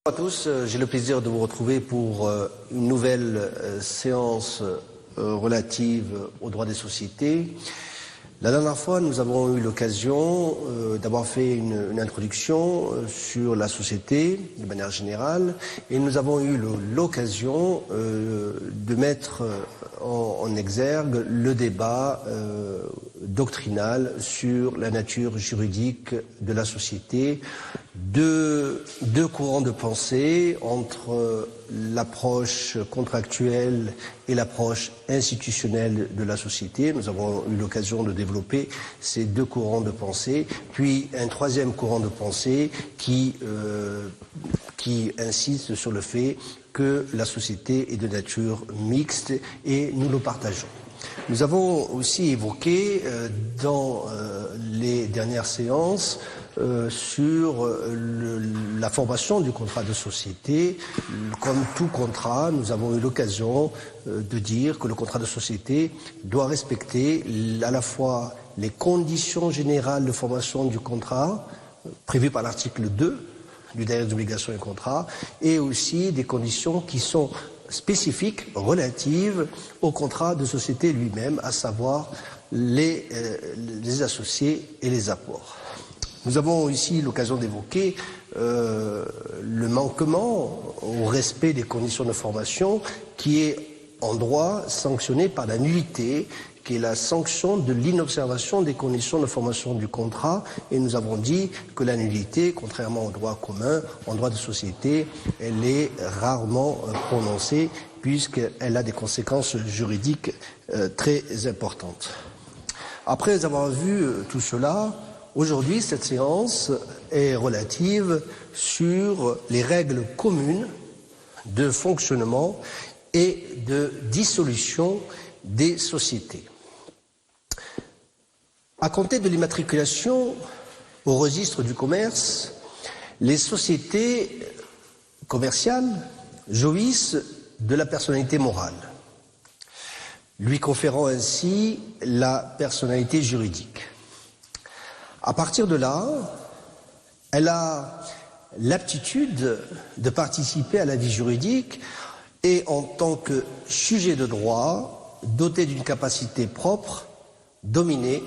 Bonjour à tous, j'ai le plaisir de vous retrouver pour une nouvelle séance relative aux droits des sociétés. La dernière fois, nous avons eu l'occasion d'avoir fait une introduction sur la société de manière générale et nous avons eu l'occasion de mettre en exergue le débat doctrinal sur la nature juridique de la société. Deux courants de pensée entre l'approche contractuelle et l'approche institutionnelle de la société. Nous avons eu l'occasion de développer ces deux courants de pensée, puis un troisième courant de pensée qui insiste sur le fait que la société est de nature mixte et nous le partageons. Nous avons aussi évoqué dans les dernières séances sur la formation du contrat de société. Comme tout contrat, nous avons eu l'occasion de dire que le contrat de société doit respecter à la fois les conditions générales de formation du contrat prévues par l'article 2 du décret d'obligation et contrat et aussi des conditions qui sont spécifiques relatives au contrat de société lui-même, à savoir les associés et les apports. Nous avons ici l'occasion d'évoquer le manquement au respect des conditions de formation qui est en droit sanctionné par la nullité, qui est la sanction de l'inobservation des conditions de formation du contrat. Et nous avons dit que la nullité, contrairement au droit commun, en droit de société, elle est rarement prononcée puisqu'elle a des conséquences juridiques très importantes. Après avoir vu tout cela, aujourd'hui, cette séance est relative sur les règles communes de fonctionnement et de dissolution des sociétés. À compter de l'immatriculation au registre du commerce, les sociétés commerciales jouissent de la personnalité morale, lui conférant ainsi la personnalité juridique. À partir de là, elle a l'aptitude de participer à la vie juridique et en tant que sujet de droit, doté d'une capacité propre, dominée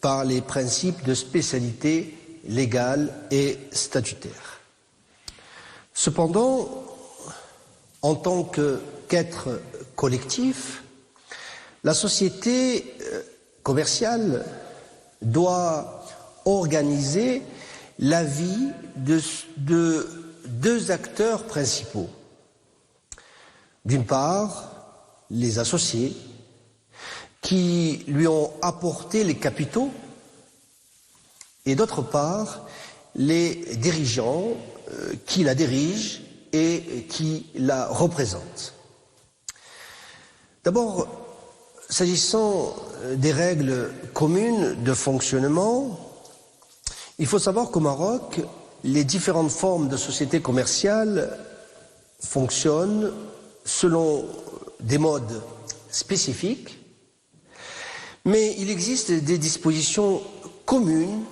par les principes de spécialité légale et statutaire. Cependant, en tant qu'être collectif, la société commerciale doit organiser la vie de deux acteurs principaux. D'une part, les associés qui lui ont apporté les capitaux et d'autre part, les dirigeants qui la dirigent et qui la représentent. D'abord, s'agissant des règles communes de fonctionnement, il faut savoir qu'au Maroc, les différentes formes de sociétés commerciales fonctionnent selon des modes spécifiques, mais il existe des dispositions communes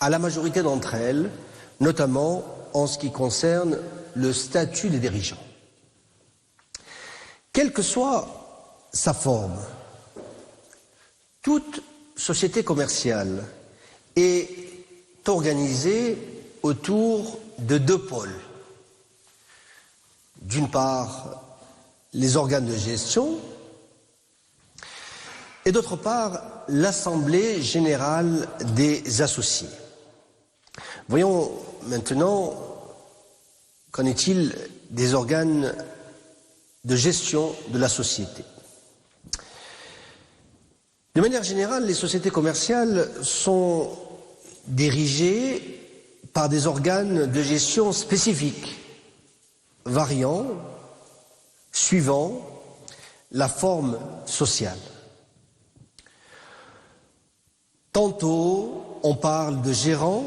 à la majorité d'entre elles, notamment en ce qui concerne le statut des dirigeants. Quelle que soit sa forme, toute société commerciale est organisée autour de deux pôles. D'une part, les organes de gestion et d'autre part, l'Assemblée générale des associés. Voyons maintenant qu'en est-il des organes de gestion de la société. De manière générale, les sociétés commerciales sont dirigées par des organes de gestion spécifiques, variant, suivant la forme sociale. Tantôt, on parle de gérants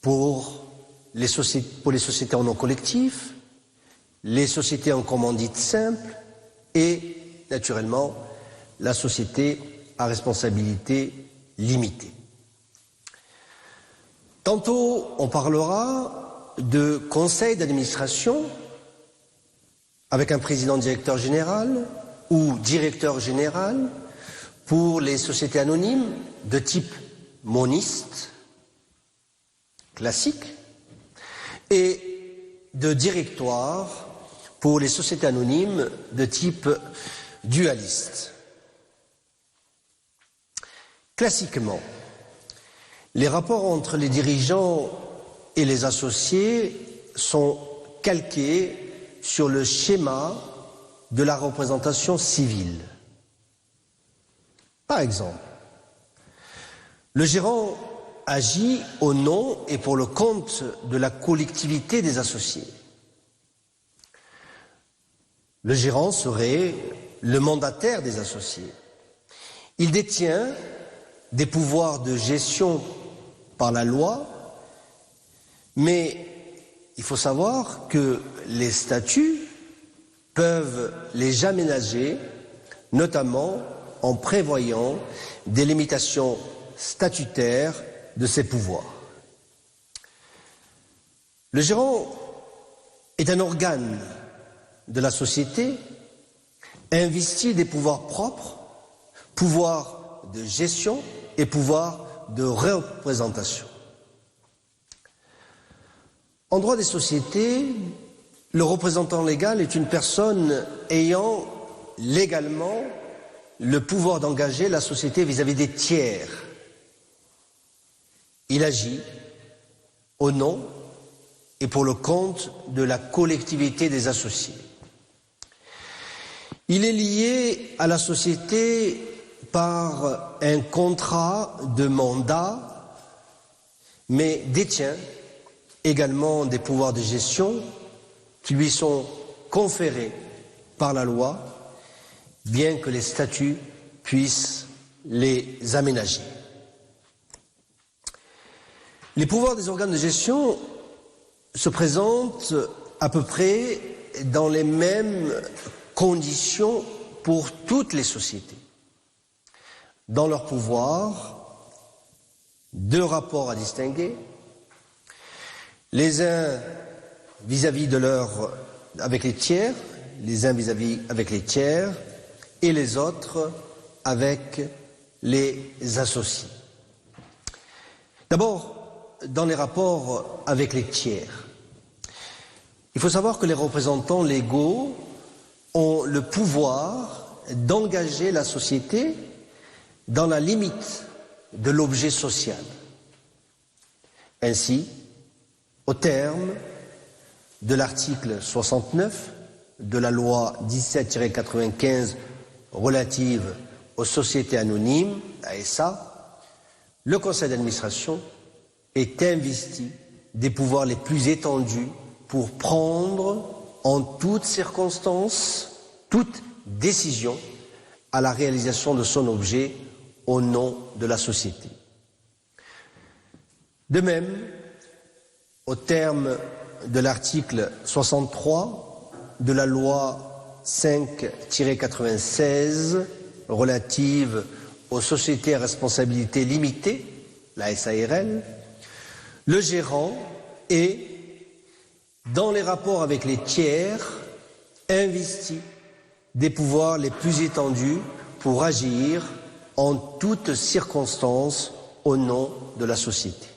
pour les sociétés en nom collectif, les sociétés en commandite simple et, naturellement, la société à responsabilité limitée. Tantôt, on parlera de conseil d'administration avec un président directeur général ou directeur général pour les sociétés anonymes de type moniste, classique, et de directoire pour les sociétés anonymes de type dualiste. Classiquement, les rapports entre les dirigeants et les associés sont calqués sur le schéma de la représentation civile. Par exemple, le gérant agit au nom et pour le compte de la collectivité des associés. Le gérant serait le mandataire des associés. Il détient des pouvoirs de gestion par la loi, mais il faut savoir que les statuts peuvent les aménager, notamment en prévoyant des limitations statutaires de ses pouvoirs. Le gérant est un organe de la société investi des pouvoirs propres, pouvoirs de gestion et pouvoirs de représentation. En droit des sociétés, le représentant légal est une personne ayant légalement le pouvoir d'engager la société vis-à-vis des tiers. Il agit au nom et pour le compte de la collectivité des associés. Il est lié à la société par un contrat de mandat, mais détient également des pouvoirs de gestion qui lui sont conférés par la loi, bien que les statuts puissent les aménager. Les pouvoirs des organes de gestion se présentent à peu près dans les mêmes conditions pour toutes les sociétés. Dans leurs pouvoirs, deux rapports à distinguer, les uns vis-à-vis de avec les tiers, les uns vis-à-vis avec les tiers, et les autres avec les associés. D'abord, dans les rapports avec les tiers, il faut savoir que les représentants légaux ont le pouvoir d'engager la société dans la limite de l'objet social. Ainsi, au terme de l'article 69 de la loi 17-95 relative aux sociétés anonymes, ASA, le conseil d'administration est investi des pouvoirs les plus étendus pour prendre en toutes circonstances, toute décision à la réalisation de son objet au nom de la société. De même, au terme de l'article 63 de la loi 5-96 relative aux sociétés à responsabilité limitée, la SARL, le gérant est, dans les rapports avec les tiers, investi des pouvoirs les plus étendus pour agir en toutes circonstances au nom de la société.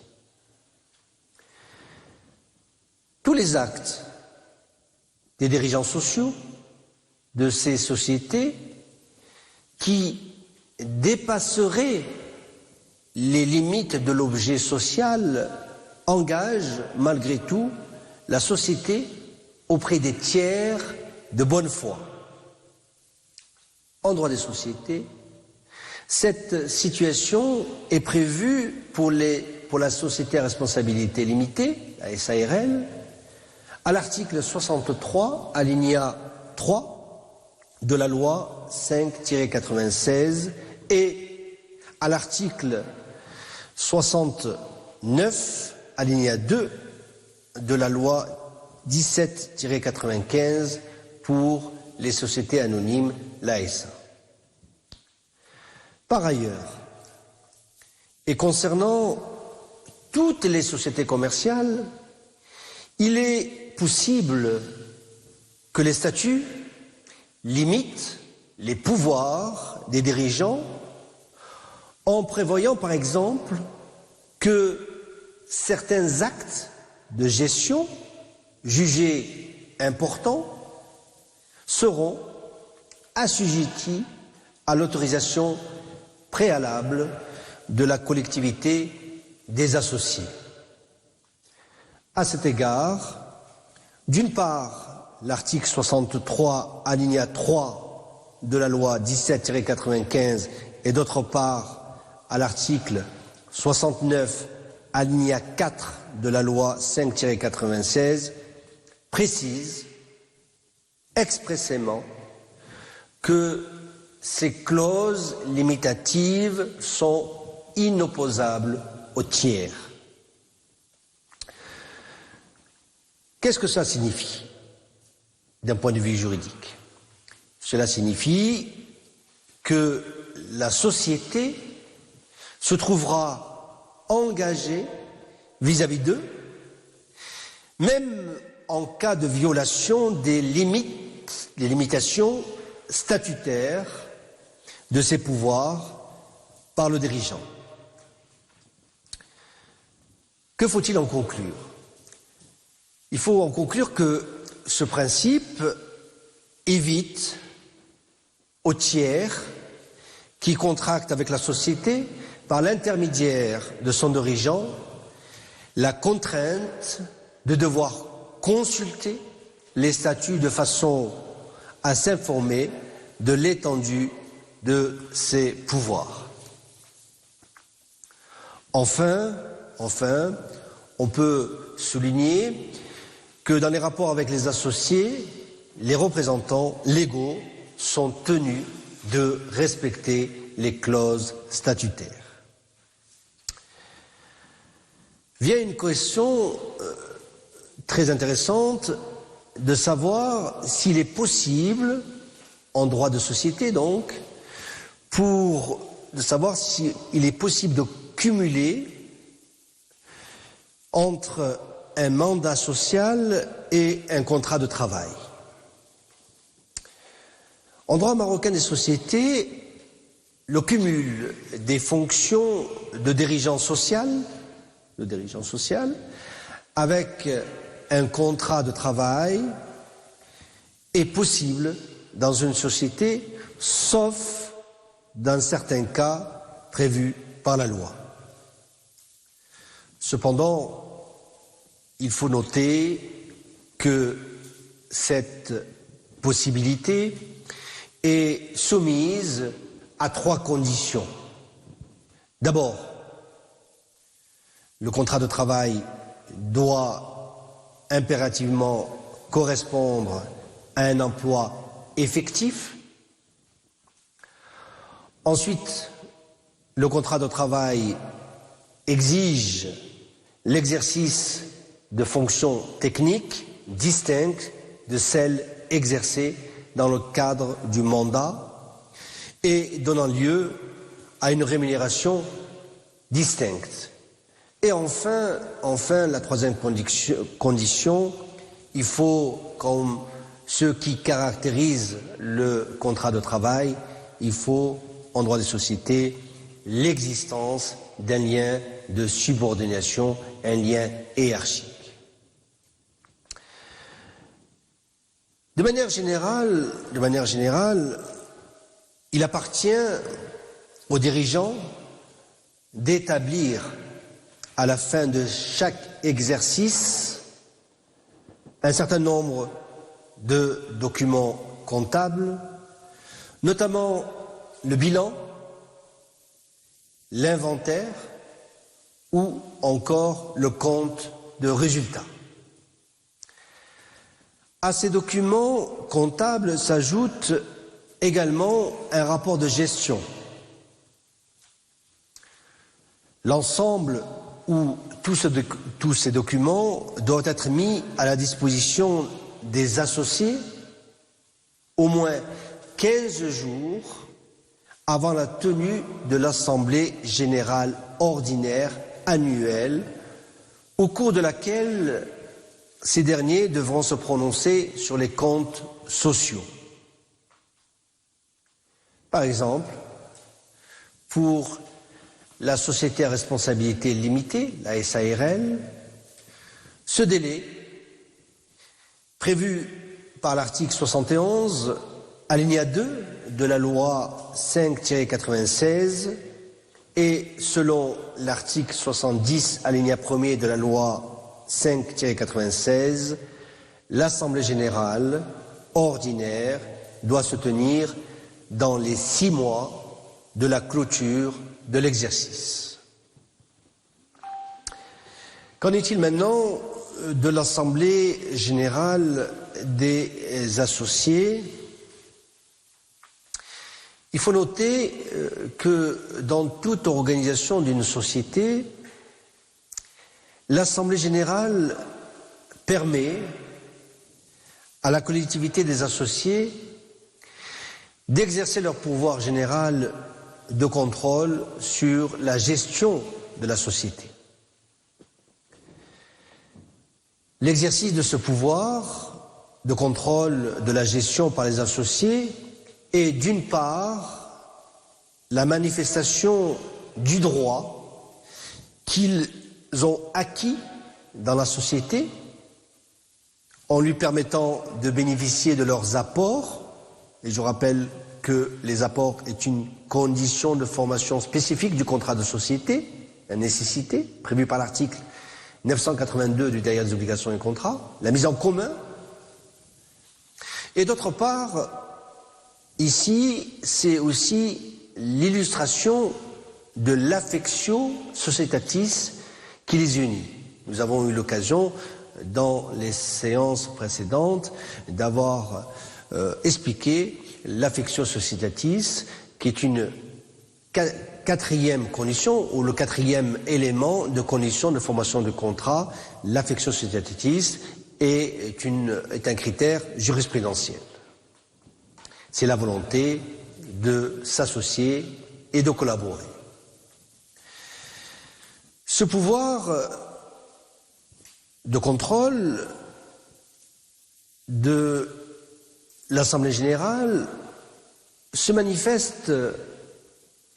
Tous les actes des dirigeants sociaux de ces sociétés qui dépasseraient les limites de l'objet social engagent malgré tout la société auprès des tiers de bonne foi. En droit des sociétés, cette situation est prévue pour la société à responsabilité limitée, la SARL, à l'article 63, alinéa 3 de la loi 5-96 et à l'article 69, alinéa 2 de la loi 17-95 pour les sociétés anonymes, l'ASA. Par ailleurs, et concernant toutes les sociétés commerciales, Il est possible que les statuts limitent les pouvoirs des dirigeants en prévoyant par exemple que certains actes de gestion jugés importants seront assujettis à l'autorisation préalable de la collectivité des associés. À cet égard, d'une part, l'article 63, alinéa 3 de la loi 17-95 et d'autre part, à l'article 69, alinéa 4 de la loi 5-96, précise expressément que ces clauses limitatives sont inopposables aux tiers. Qu'est-ce que ça signifie d'un point de vue juridique? Cela signifie que la société se trouvera engagée vis-à-vis d'eux, même en cas de violation des limitations statutaires de ses pouvoirs par le dirigeant. Que faut-il en conclure? Il faut en conclure que ce principe évite aux tiers qui contractent avec la société par l'intermédiaire de son dirigeant la contrainte de devoir consulter les statuts de façon à s'informer de l'étendue de ses pouvoirs. Enfin, on peut souligner que dans les rapports avec les associés, les représentants légaux sont tenus de respecter les clauses statutaires. Vient une question très intéressante de savoir s'il est possible, en droit de société donc, de savoir s'il est possible de cumuler entre un mandat social et un contrat de travail. En droit marocain des sociétés, le cumul des fonctions de dirigeant social avec un contrat de travail est possible dans une société, sauf dans certains cas prévus par la loi. Cependant, il faut noter que cette possibilité est soumise à 3 conditions. D'abord, le contrat de travail doit impérativement correspondre à un emploi effectif. Ensuite, le contrat de travail exige l'exercice de fonctions techniques distinctes de celles exercées dans le cadre du mandat et donnant lieu à une rémunération distincte. Et enfin, la troisième condition, il faut, comme ce qui caractérise le contrat de travail, il faut, en droit des sociétés, l'existence d'un lien de subordination, un lien hiérarchique. De manière générale, il appartient aux dirigeants d'établir à la fin de chaque exercice un certain nombre de documents comptables, notamment le bilan, l'inventaire ou encore le compte de résultats. À ces documents comptables s'ajoute également un rapport de gestion. L'ensemble ou tous ces documents doivent être mis à la disposition des associés au moins 15 jours avant la tenue de l'Assemblée générale ordinaire annuelle, au cours de laquelle ces derniers devront se prononcer sur les comptes sociaux. Par exemple, pour la société à responsabilité limitée, la SARL, ce délai, prévu par l'article 71, alinéa 2 de la loi 5-96 et selon l'article 70, alinéa 1er de la loi 5-96, l'Assemblée générale ordinaire doit se tenir dans les 6 mois de la clôture de l'exercice. Qu'en est-il maintenant de l'Assemblée générale des associés? Il faut noter que dans toute organisation d'une société, l'Assemblée générale permet à la collectivité des associés d'exercer leur pouvoir général de contrôle sur la gestion de la société. L'exercice de ce pouvoir de contrôle de la gestion par les associés est d'une part la manifestation du droit qu'ils ont acquis dans la société en lui permettant de bénéficier de leurs apports, et je rappelle que les apports est une condition de formation spécifique du contrat de société, la nécessité, prévue par l'article 982 du derrière des obligations et contrats, la mise en commun. Et d'autre part, ici, c'est aussi l'illustration de l'affectio societatis qui les unit. Nous avons eu l'occasion, dans les séances précédentes, d'avoir expliqué l'affectio societatis, qui est une quatrième condition, ou le quatrième élément de condition de formation de contrat. L'affectio societatis est un critère jurisprudentiel. C'est la volonté de s'associer et de collaborer. Ce pouvoir de contrôle de l'Assemblée générale se manifeste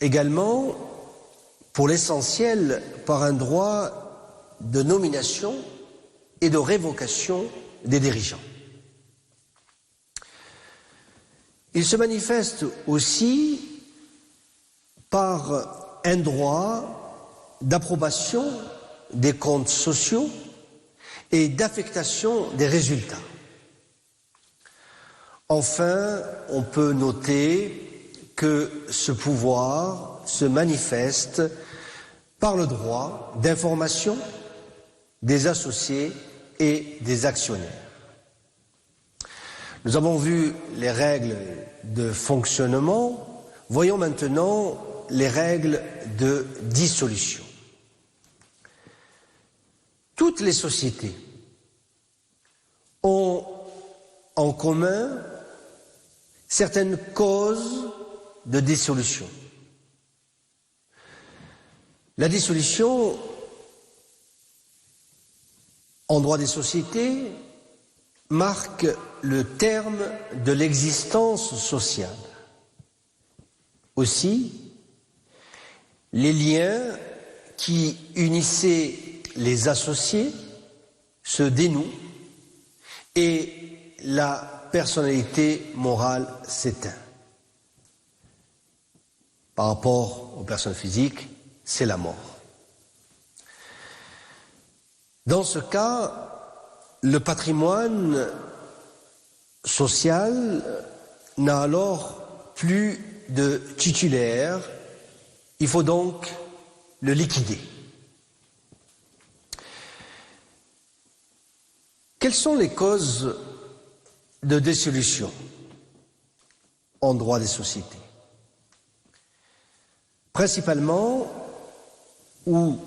également, pour l'essentiel, par un droit de nomination et de révocation des dirigeants. Il se manifeste aussi par un droit d'approbation des comptes sociaux et d'affectation des résultats. Enfin, on peut noter que ce pouvoir se manifeste par le droit d'information des associés et des actionnaires. Nous avons vu les règles de fonctionnement, voyons maintenant les règles de dissolution. Toutes les sociétés ont en commun certaines causes de dissolution. La dissolution, en droit des sociétés, marque le terme de l'existence sociale. Aussi, les liens qui unissaient les associés se dénouent et la personnalité morale s'éteint. Par rapport aux personnes physiques, c'est la mort. Dans ce cas, le patrimoine social n'a alors plus de titulaire, il faut donc le liquider. Quelles sont les causes de dissolution en droit des sociétés? Principalement, ou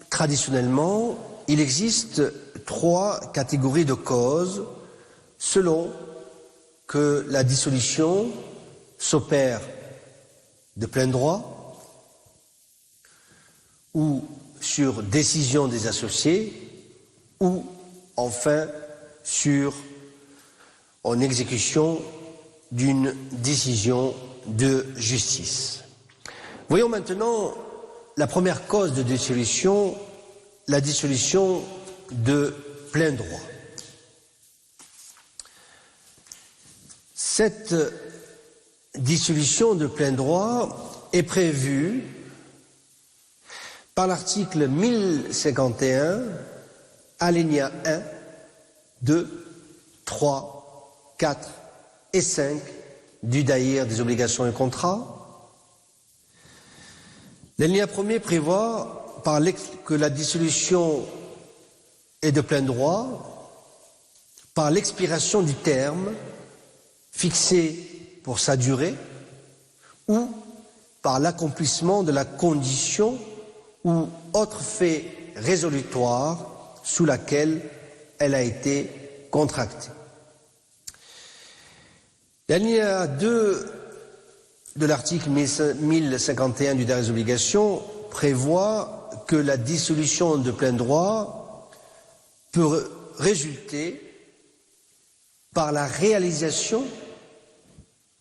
traditionnellement, il existe 3 catégories de causes selon que la dissolution s'opère de plein droit ou sur décision des associés ou enfin en exécution d'une décision de justice. Voyons maintenant la première cause de dissolution, la dissolution de plein droit. Cette dissolution de plein droit est prévue par l'article 1051, alinéa 1, 2, 3, 4 et 5 du Daïr des obligations et contrats. L'alinéa 1er prévoit que la dissolution est de plein droit par l'expiration du terme fixé pour sa durée ou par l'accomplissement de la condition ou autre fait résolutoire sous laquelle elle a été contractée. L'alinéa 2 de l'article 1051 du Daïr des obligations prévoit que la dissolution de plein droit peut résulter par la réalisation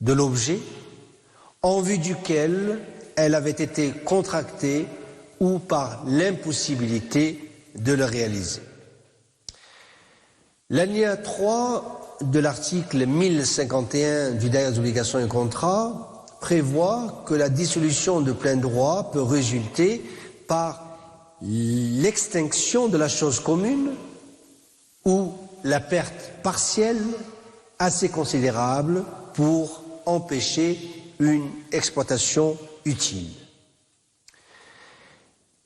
de l'objet en vue duquel elle avait été contractée ou par l'impossibilité de le réaliser. L'alinéa 3 de l'article 1051 du Daïr des obligations et contrats prévoit que la dissolution de plein droit peut résulter par l'extinction de la chose commune ou la perte partielle assez considérable pour empêcher une exploitation utile.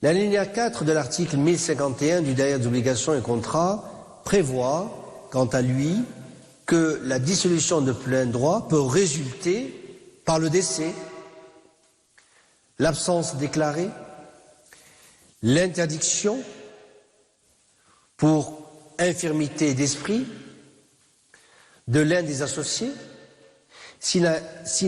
L'alinéa 4 de l'article 1051 du Daïr des obligations et contrats prévoit, quant à lui, que la dissolution de plein droit peut résulter par le décès, l'absence déclarée, l'interdiction pour infirmité d'esprit de l'un des associés, s'il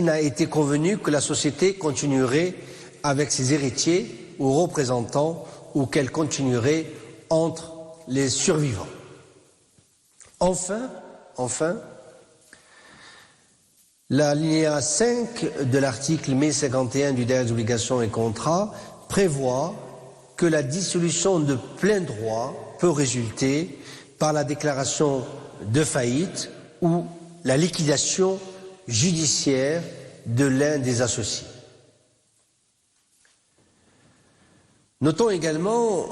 n'a été convenu que la société continuerait avec ses héritiers ou représentants ou qu'elle continuerait entre les survivants. Enfin, l'alinéa 5 de l'article 1051 du Daïr des obligations et contrats prévoit que la dissolution de plein droit peut résulter par la déclaration de faillite ou la liquidation judiciaire de l'un des associés. Notons également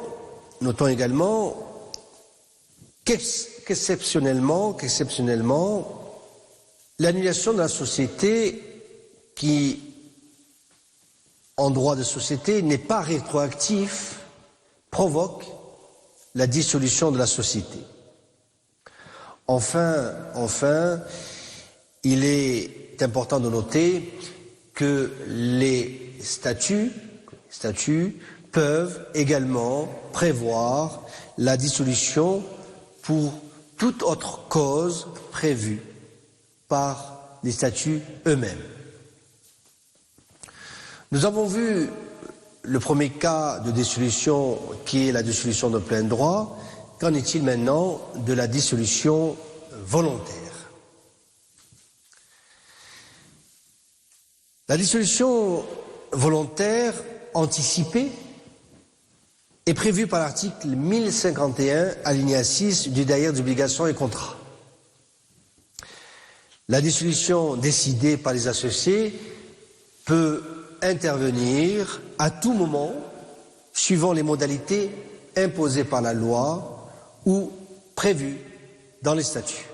qu'exceptionnellement, l'annulation de la société qui, en droit de société, n'est pas rétroactif, provoque la dissolution de la société. Enfin, il est important de noter que les statuts peuvent également prévoir la dissolution pour toute autre cause prévue par les statuts eux-mêmes. Nous avons vu le premier cas de dissolution qui est la dissolution de plein droit. Qu'en est-il maintenant de la dissolution volontaire? La dissolution volontaire anticipée est prévue par l'article 1051, alinéa 6 du Daïr des obligations et contrats. La dissolution décidée par les associés peut intervenir à tout moment, suivant les modalités imposées par la loi ou prévues dans les statuts.